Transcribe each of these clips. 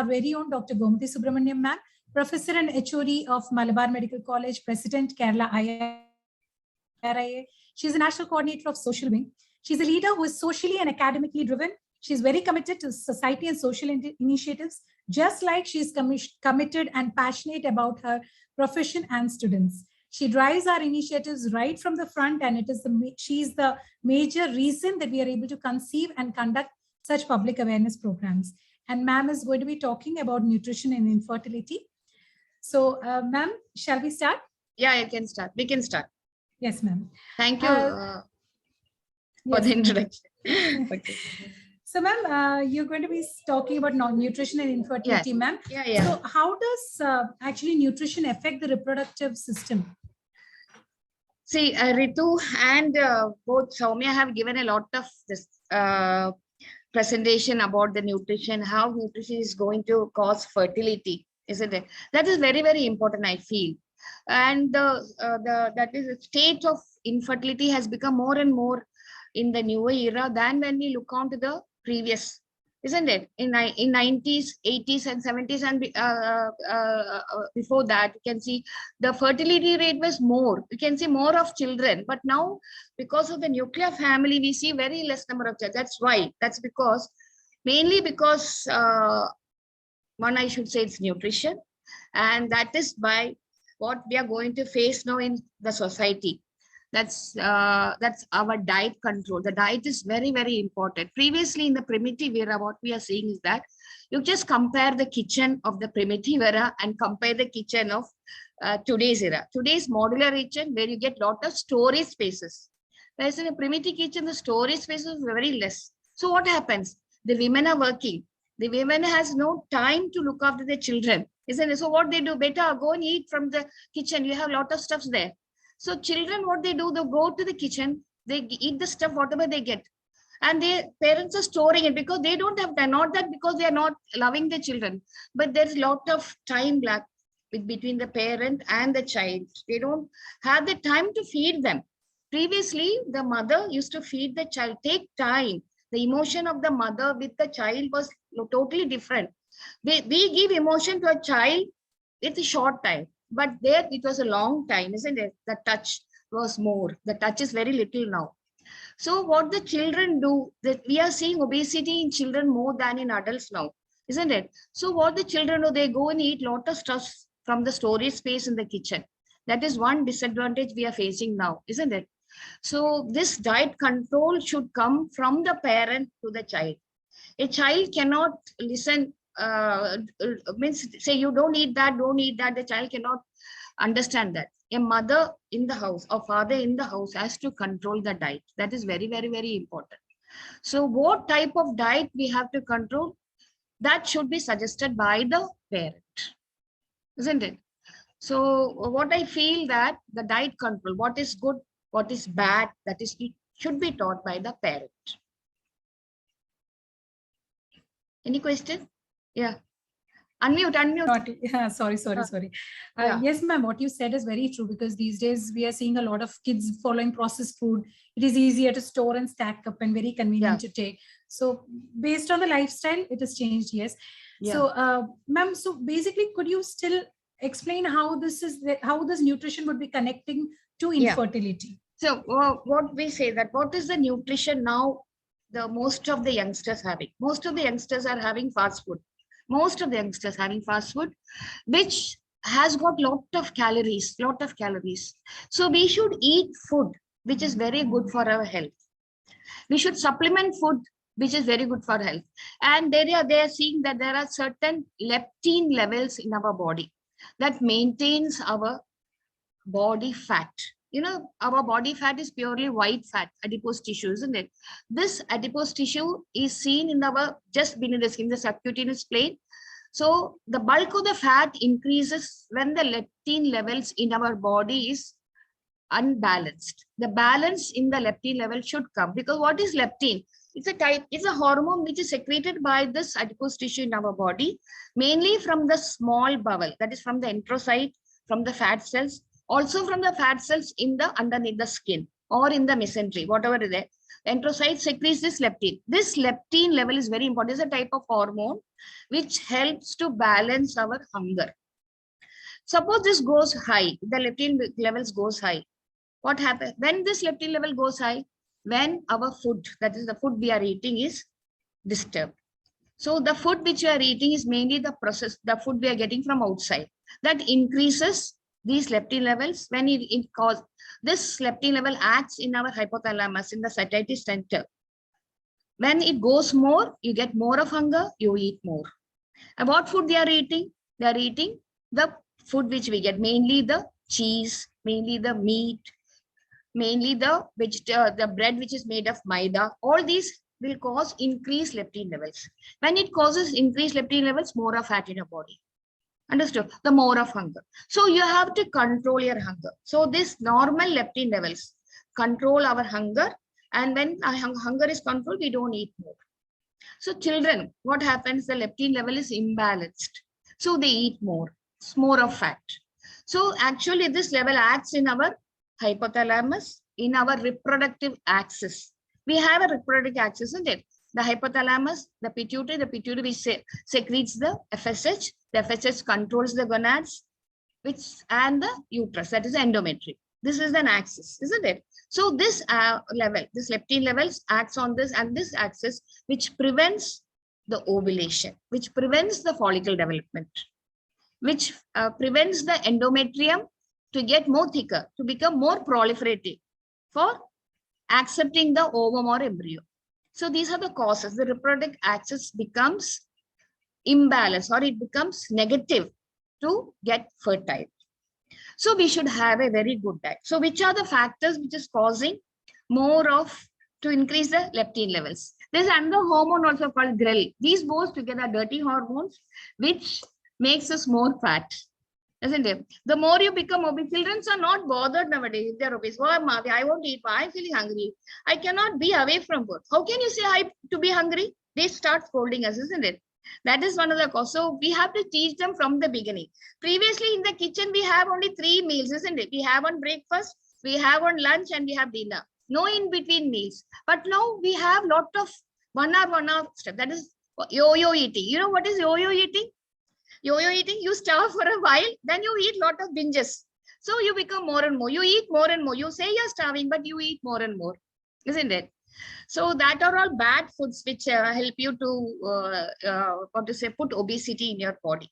our very own Dr. Gomati Subramaniam ma'am, Professor and HOD of Malabar Medical College, President, Kerala IRIA. She's a National Coordinator of Social Wing. She's a leader who is socially and academically driven. She's very committed to society and social initiatives, just like she's committed and passionate about her profession and students. She drives our initiatives right from the front, and she's the major reason that we are able to conceive and conduct such public awareness programs. And ma'am is going to be talking about nutrition and infertility. So, ma'am, shall we start? Yeah, I can start. We can start. Yes, ma'am. Thank you for the introduction. Okay. So, ma'am, you're going to be talking about nutrition and infertility, ma'am. Yeah. So, how does actually nutrition affect the reproductive system? See, Ritu and both Soumya have given a lot of this presentation about the nutrition, how nutrition is going to cause fertility, isn't it? That is very, very important, I feel. And that is the state of infertility has become more and more in the newer era than when we look on to the previous, isn't it? In 90s, 80s and 70s and before that, you can see the fertility rate was more. You can see more of children. But now, because of the nuclear family, we see very less number of children. That's why. That's because, mainly because, one, I should say it's nutrition. And that is by what we are going to face now in the society. That's our diet control. The diet is very, very important. Previously in the primitive era, what we are seeing is that you just compare the kitchen of the primitive era and compare the kitchen of today's era. Today's modular kitchen, where you get lot of storage spaces. Whereas in a primitive kitchen, the storage spaces are very less. So what happens? The women are working. The women has no time to look after their children, isn't it? So what they do, better go and eat from the kitchen. You have a lot of stuffs there. So children, what they do, they go to the kitchen, they eat the stuff, whatever they get. And their parents are storing it because they don't have time. Not that because they are not loving their children, but there's a lot of time lag between the parent and the child. They don't have the time to feed them. Previously, the mother used to feed the child, take time. The emotion of the mother with the child was totally different. We give emotion to a child with a short time. But there it was a long time, isn't it? The touch was more. The touch is very little now. So what the children do, that we are seeing obesity in children more than in adults now, isn't it? So what the children do, they go and eat lot of stuff from the storage space in the kitchen. That is one disadvantage we are facing now, isn't it? So this diet control should come from the parent to the child. A child cannot listen, means say you don't eat that, the child cannot understand that. A mother in the house or father in the house has to control the diet. That is very, very, very important. So what type of diet we have to control, that should be suggested by the parent, isn't it? So what I feel that the diet control, what is good, what is bad, that is should be taught by the parent. Any question? Yeah. Unmute. Yeah, sorry. Yeah. Yes, ma'am, what you said is very true, because these days we are seeing a lot of kids following processed food. It is easier to store and stack up and very convenient to take. So based on the lifestyle, it has changed, yes. Yeah. So, ma'am, so basically, could you still explain how this nutrition would be connecting to infertility? So what we say that, what is the nutrition now most of the youngsters having? Most of the youngsters are having fast food. Most of the youngsters having fast food, which has got lot of calories. So we should eat food which is very good for our health. We should supplement food which is very good for health. And they are seeing that there are certain leptin levels in our body that maintains our body fat. You know, our body fat is purely white fat, adipose tissue, isn't it? This adipose tissue is seen in our, just beneath the skin, the subcutaneous plate. So the bulk of the fat increases when the leptin levels in our body is unbalanced. The balance in the leptin level should come, because what is leptin? It's a hormone which is secreted by this adipose tissue in our body, mainly from the small bowel, that is from the enterocyte, from the fat cells, also from the fat cells in the underneath the skin or in the mesentery, whatever is there. Enterocytes secretes this leptin. This leptin level is very important. It's a type of hormone which helps to balance our hunger. Suppose this goes high, the leptin levels goes high. What happens when this leptin level goes high? When our food, that is the food we are eating, is disturbed. So the food which we are eating is mainly the process, the food we are getting from outside. That increases these leptin levels. When it cause this leptin level acts in our hypothalamus, in the satiety center. When it goes more, you get more of hunger, you eat more. And what food they are eating? They are eating the food which we get, mainly the cheese, mainly the meat, mainly the bread which is made of maida. All these will cause increased leptin levels. When it causes increased leptin levels, more of fat in your body. Understood? The more of hunger. So you have to control your hunger. So this normal leptin levels control our hunger. And when our hunger is controlled, we don't eat more. So children, what happens? The leptin level is imbalanced. So they eat more. It's more of fat. So actually this level acts in our hypothalamus, in our reproductive axis. We have a reproductive axis, isn't it? The hypothalamus, the pituitary which secretes the FSH. The FSH controls the gonads, and the uterus, that is the endometrium. This is an axis, isn't it? So this level, this leptin levels acts on this and this axis, which prevents the ovulation, which prevents the follicle development, which prevents the endometrium to get more thicker, to become more proliferative for accepting the ovum or embryo. So these are the causes. The reproductive axis becomes imbalanced, or it becomes negative to get fertile. So we should have a very good diet. So which are the factors which is causing more of to increase the leptin levels? There's another hormone also called ghrelin. These both together are dirty hormones which makes us more fat, isn't it? The more you become obese, children are not bothered nowadays if they're obese. Oh, I won't eat. I'm feeling hungry. I cannot be away from food. How can you say I to be hungry? They start scolding us, isn't it? That is one of the causes. So we have to teach them from the beginning. Previously in the kitchen, we have only 3 meals, isn't it? We have on breakfast, we have on lunch, and we have dinner. No in between meals. But now we have lot of 1 hour stuff. That is yo-yo eating. You know what is yo-yo eating? Yo-yo eating, you starve for a while, then you eat lot of binges. So you become more and more. You eat more and more. You say you're starving, but you eat more and more, isn't it? So that are all bad foods which help you to put obesity in your body,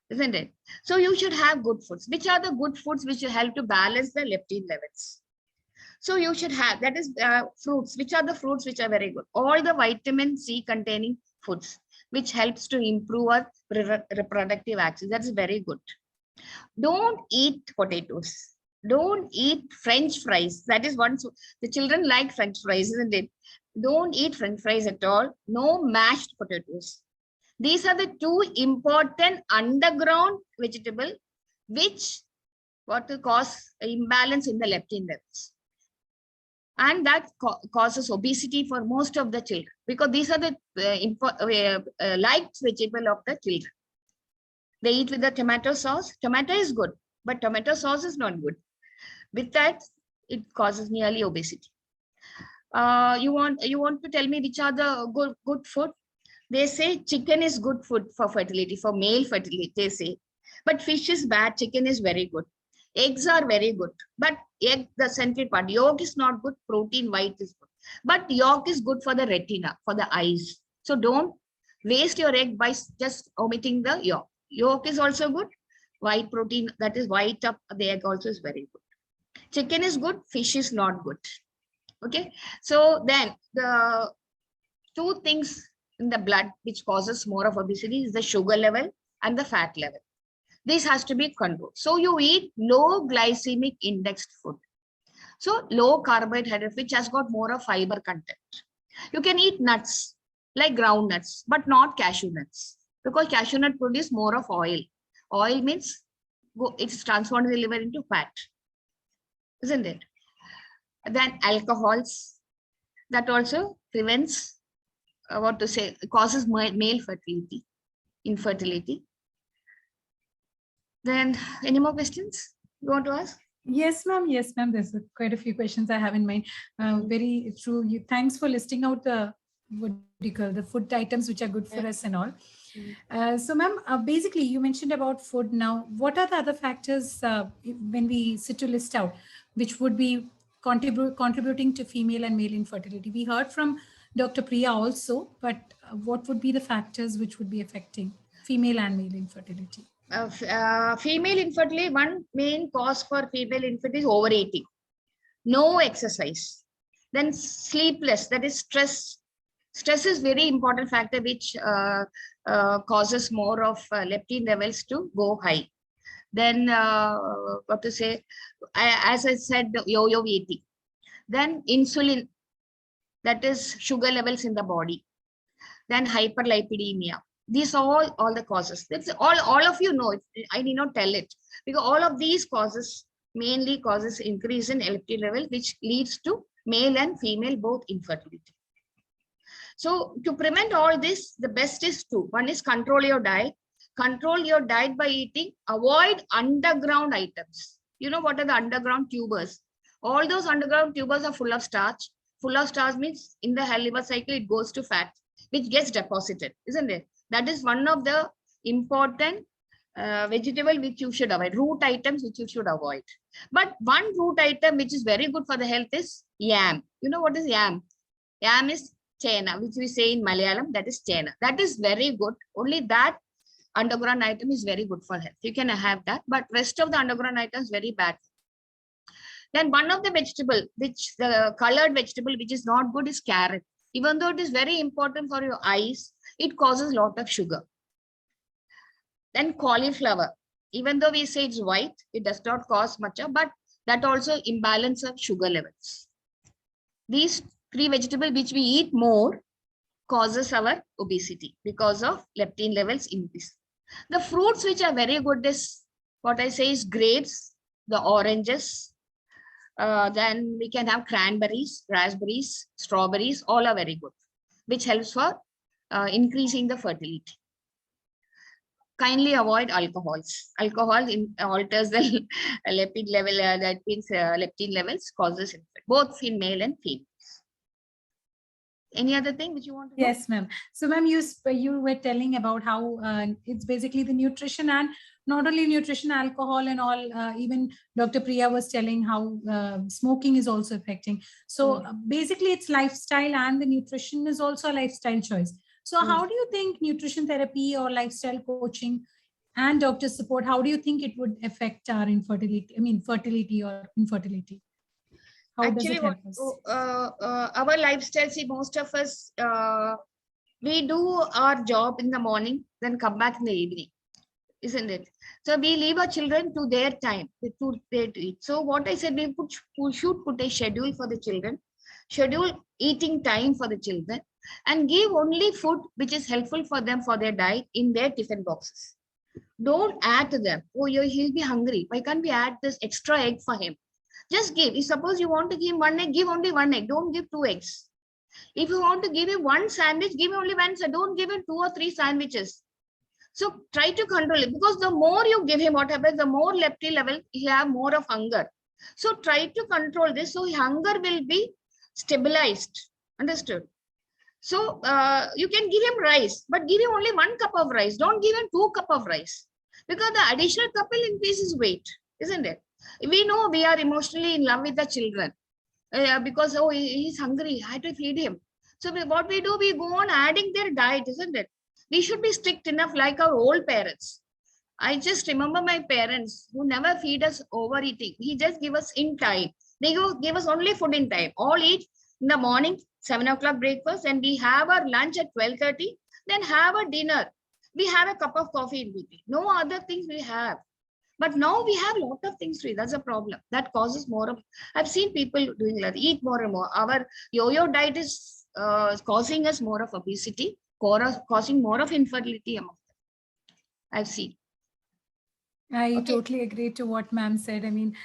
isn't it? So you should have good foods. Which are the good foods which will help to balance the leptin levels? So you should have, that is fruits. Which are the fruits which are very good? All the vitamin C containing foods, which helps to improve our reproductive axis. That's very good. Don't eat potatoes. Don't eat French fries. That is one. The children like French fries, isn't it? Don't eat French fries at all. No mashed potatoes. These are the 2 important underground vegetable which to cause imbalance in the leptin levels. And that causes obesity for most of the children, because these are the liked vegetable of the children. They eat with the tomato sauce. Tomato is good, but tomato sauce is not good. With that, it causes nearly obesity. You want to tell me which are the good food? They say chicken is good food for fertility, for male fertility, they say. But fish is bad, chicken is very good. Eggs are very good, but egg, the central part, yolk is not good, protein, white is good. But yolk is good for the retina, for the eyes. So don't waste your egg by just omitting the yolk. Yolk is also good. White protein, that is white up the egg also is very good. Chicken is good, fish is not good. Okay, so then the 2 things in the blood which causes more of obesity is the sugar level and the fat level. This has to be controlled. So you eat low glycemic indexed food. So low carbohydrate, which has got more of fiber content. You can eat nuts like ground nuts, but not cashew nuts, because cashew nut produce more of oil. Oil means it's transformed in the liver into fat, isn't it? Then alcohols, that also prevents causes male fertility, infertility. Then any more questions you want to ask? Yes, ma'am. Yes, ma'am. There's quite a few questions I have in mind. Very true. Thanks for listing out the what do you call the food items which are good for us and all. Mm. So, ma'am, basically you mentioned about food. Now, what are the other factors when we sit to list out, which would be contributing to female and male infertility? We heard from Dr. Priya also, but what would be the factors which would be affecting female and male infertility? Female infertility, one main cause for female infertility is overeating, no exercise, then sleepless, that is stress. Stress is very important factor which causes more of leptin levels to go high. Then what to say, as I said, yo-yo eating. Then insulin, that is sugar levels in the body. Then hyperlipidemia. These are all the causes. That's all of you know it. I need not tell it, because all of these causes mainly causes increase in leptin level, which leads to male and female both infertility. So to prevent all this, the best is two. One is control your diet. Control your diet by eating. Avoid underground items. You know what are the underground tubers? All those underground tubers are full of starch. Full of starch means in the liver cycle, it goes to fat, which gets deposited, isn't it? That is one of the important vegetable which you should avoid. Root items which you should avoid. But one root item which is very good for the health is yam. You know what is yam? Yam is chena, which we say in Malayalam, that is chena. That is very good. Only that underground item is very good for health. You can have that, but rest of the underground items very bad. Then one of the vegetable, which the colored vegetable, which is not good, is carrot. Even though it is very important for your eyes, it causes a lot of sugar. Then cauliflower, even though we say it's white, it does not cause much, but that also imbalance of sugar levels. These three vegetables which we eat more causes our obesity because of leptin levels increase. The fruits which are very good is what I say is grapes, the oranges, then we can have cranberries, raspberries, strawberries, all are very good, which helps for increasing the fertility. Kindly avoid alcohols. Alcohol alters the leptin level, that means leptin levels causes both in male and female. Any other thing which you want to know? Yes, ma'am. So, ma'am, you were telling about how it's basically the nutrition, and not only nutrition, alcohol and all. Even Dr. Priya was telling how smoking is also affecting. So basically it's lifestyle, and the nutrition is also a lifestyle choice. So how do you think nutrition therapy or lifestyle coaching and doctor support, how do you think it would affect our infertility? I mean, fertility or infertility? How Actually, does it help us? Our lifestyle, see, most of us, we do our job in the morning, then come back in the evening, isn't it? So we leave our children to their time, to eat. So what I said, we should put a schedule for the children, schedule eating time for the children, and give only food which is helpful for them for their diet in their tiffin boxes. Don't add to them. Oh, he'll be hungry. Why can't we add this extra egg for him? Just give. If suppose you want to give one egg, give only one egg. Don't give two eggs. If you want to give him one sandwich, give him only one. So don't give him 2 or 3 sandwiches. So try to control it, because the more you give him, what happens, the more leptin level, he have more of hunger. So try to control this. So hunger will be stabilized. Understood? So you can give him rice, but give him only 1 cup of rice. Don't give him 2 cups of rice, because the additional cup will increase his weight, isn't it? We know we are emotionally in love with the children because, oh, he's hungry, I have to feed him. So what we do, we go on adding their diet, isn't it? We should be strict enough like our old parents. I just remember my parents who never feed us overeating. He just give us in time. They give us only food in time. All eat in the morning, 7 o'clock breakfast, and we have our lunch at 12:30, then have a dinner. We have a cup of coffee in between. No other things we have. But now we have a lot of things to eat. That's a problem. That causes more of, I've seen people doing that, eat more and more. Our yo-yo diet is causing us more of obesity, causing more of infertility among them. I've seen. I Okay. totally agree to what ma'am said. I mean,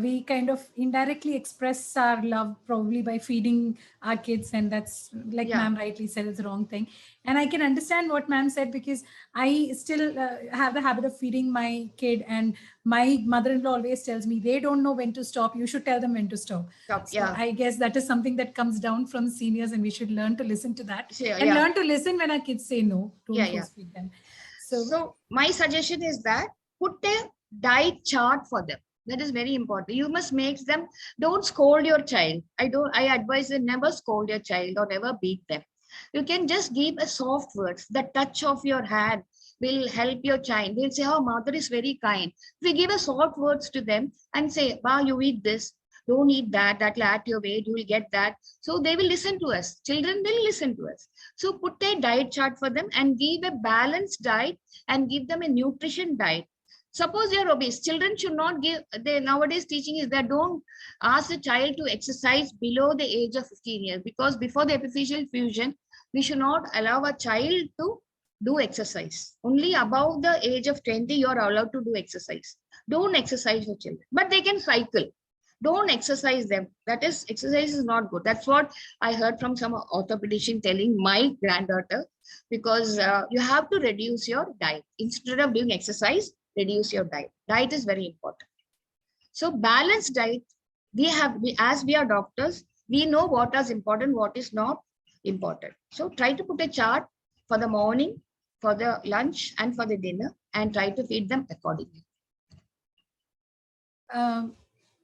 we kind of indirectly express our love probably by feeding our kids, and that's, like Yeah. ma'am rightly said, is the wrong thing. And I can understand what ma'am said, because I still have the habit of feeding my kid, and my mother-in-law always tells me they don't know when to stop. You should tell them when to stop. Stop. So Yeah. I guess that is something that comes down from seniors, and we should learn to listen to that, So, and yeah. learn to listen when our kids say no. Don't Yeah. Yeah. force feed them. So So my suggestion is that put a diet chart for them. That is very important. You must make them, don't scold your child. I advise you never scold your child or never beat them. You can just give a soft words. The touch of your hand will help your child. They'll say, oh, mother is very kind. We give a soft words to them and say, wow, you eat this. Don't eat that. That'll add your weight. You will get that. So they will listen to us. Children will listen to us. So put a diet chart for them and give a balanced diet and give them a nutrition diet. Suppose they are obese, children should not give, they nowadays teaching is that don't ask a child to exercise below the age of 15 years, because before the epiphyseal fusion, we should not allow a child to do exercise. Only above the age of 20, you are allowed to do exercise. Don't exercise your children, but they can cycle. Don't exercise them. That is, exercise is not good. That's what I heard from some orthopedician telling my granddaughter, because you have to reduce your diet. Instead of doing exercise, reduce your diet. Diet is very important. So balanced diet, as we are doctors, we know what is important, what is not important. So try to put a chart for the morning, for the lunch, and for the dinner, and try to feed them accordingly.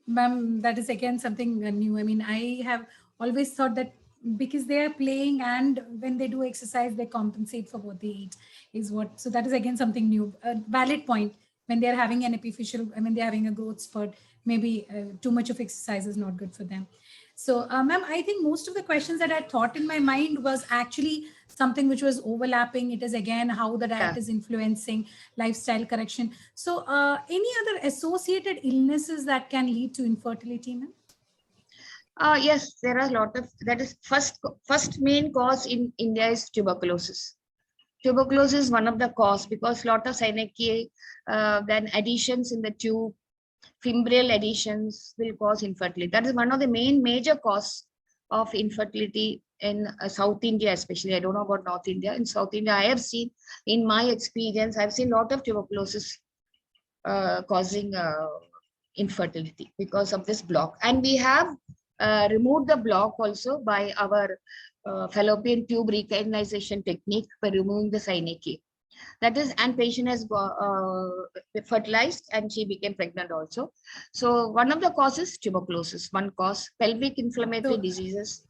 Ma'am, that is again something new. I mean, I have always thought that because they are playing and when they do exercise, they compensate for what they eat, is what. So that is again something new. A valid point. When they are having an epiphyseal, I mean, they're having a growth spurt, maybe too much of exercise is not good for them. So, ma'am, I think most of the questions that I thought in my mind was actually something which was overlapping. It is again how the diet Yeah. is influencing lifestyle correction. So, any other associated illnesses that can lead to infertility, ma'am? Yes, there are a lot of, that is first main cause in India is tuberculosis. Tuberculosis is one of the cause, because lot of synechiae, then additions in the tube, fimbrial additions will cause infertility. That is one of the major cause of infertility in South India, especially. I don't know about North India. In South India, I have seen, in my experience, I've seen a lot of tuberculosis causing infertility because of this block. And we have removed the block also by our fallopian tube recanalization technique, by removing the synechiae. That is, and patient has fertilized and she became pregnant also. So one of the causes tuberculosis, one cause pelvic inflammatory So, diseases.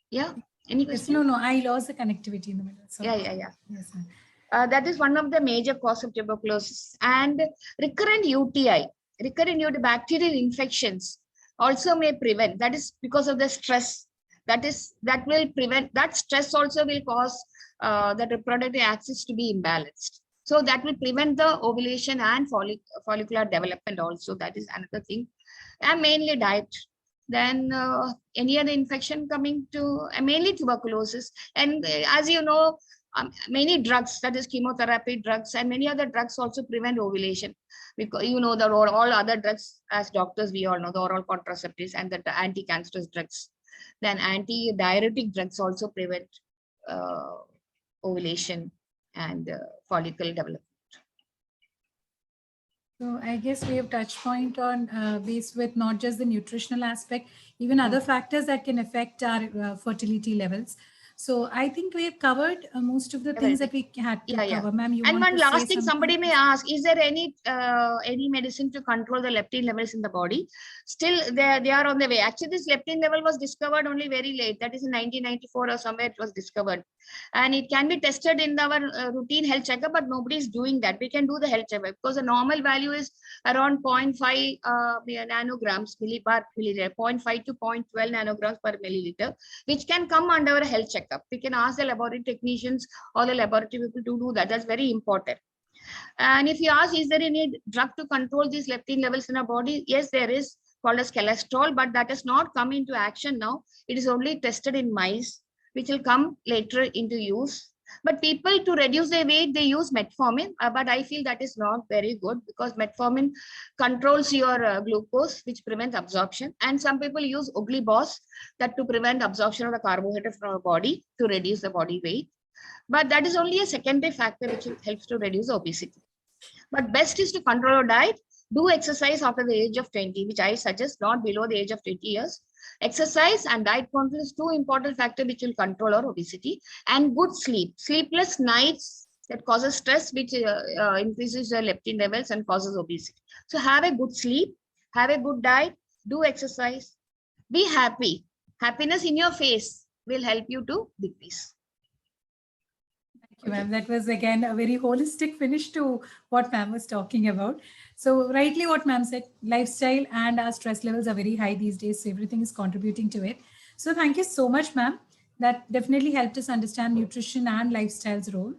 Yeah, any yes, question? no, I lost the connectivity in the middle. So, Yeah. yes, ma'am. That is one of the major cause of tuberculosis. And recurrent UTI, bacterial infections also may prevent. That is because of the stress. That will prevent. That stress also will cause the reproductive axis to be imbalanced. So that will prevent the ovulation and follicular development also. That is another thing. And mainly diet. Then any other infection coming to mainly tuberculosis. And as you know, many drugs, that is chemotherapy drugs and many other drugs also prevent ovulation, because you know the all other drugs, as doctors we all know, the oral contraceptives and the anti-cancerous drugs. Then anti-diuretic drugs also prevent uh, ovulation and follicle development. So I guess we have touched point on base with not just the nutritional aspect, even other factors that can affect our fertility levels. So I think we have covered most of the things that we had to Yeah. cover. Ma'am, you And want one to say last thing, something? somebody may ask: is there any medicine to control the leptin levels in the body? Still, they are on the way. Actually, this leptin level was discovered only very late. That is in 1994 or somewhere it was discovered, and it can be tested in our routine health checkup. But nobody is doing that. We can do the health checkup because the normal value is around 0.5 nanograms per milliliter, 0.5 to 0.12 nanograms per milliliter, which can come under a health checkup. We can ask the laboratory technicians or the laboratory people to do that. That's very important. And if you ask, is there any drug to control these leptin levels in our body? Yes, there is, called as cholesterol, but that has not come into action now. It is only tested in mice, which will come later into use. But people to reduce their weight, they use metformin, but I feel that is not very good because metformin controls your glucose, which prevents absorption. And some people use ugly boss that to prevent absorption of the carbohydrate from our body to reduce the body weight. But that is only a secondary factor which helps to reduce obesity. But best is to control your diet, do exercise after the age of 20, which I suggest not below the age of 20 years. Exercise and diet control is two important factors which will control our obesity, and good sleep. Sleepless nights that causes stress, which increases the leptin levels and causes obesity. So have a good sleep, have a good diet, do exercise, be happy. Happiness in your face will help you to decrease. Thank you, ma'am. That was again a very holistic finish to what ma'am was talking about. So rightly what ma'am said, lifestyle and our stress levels are very high these days. So everything is contributing to it. So thank you so much, ma'am. That definitely helped us understand nutrition and lifestyle's role.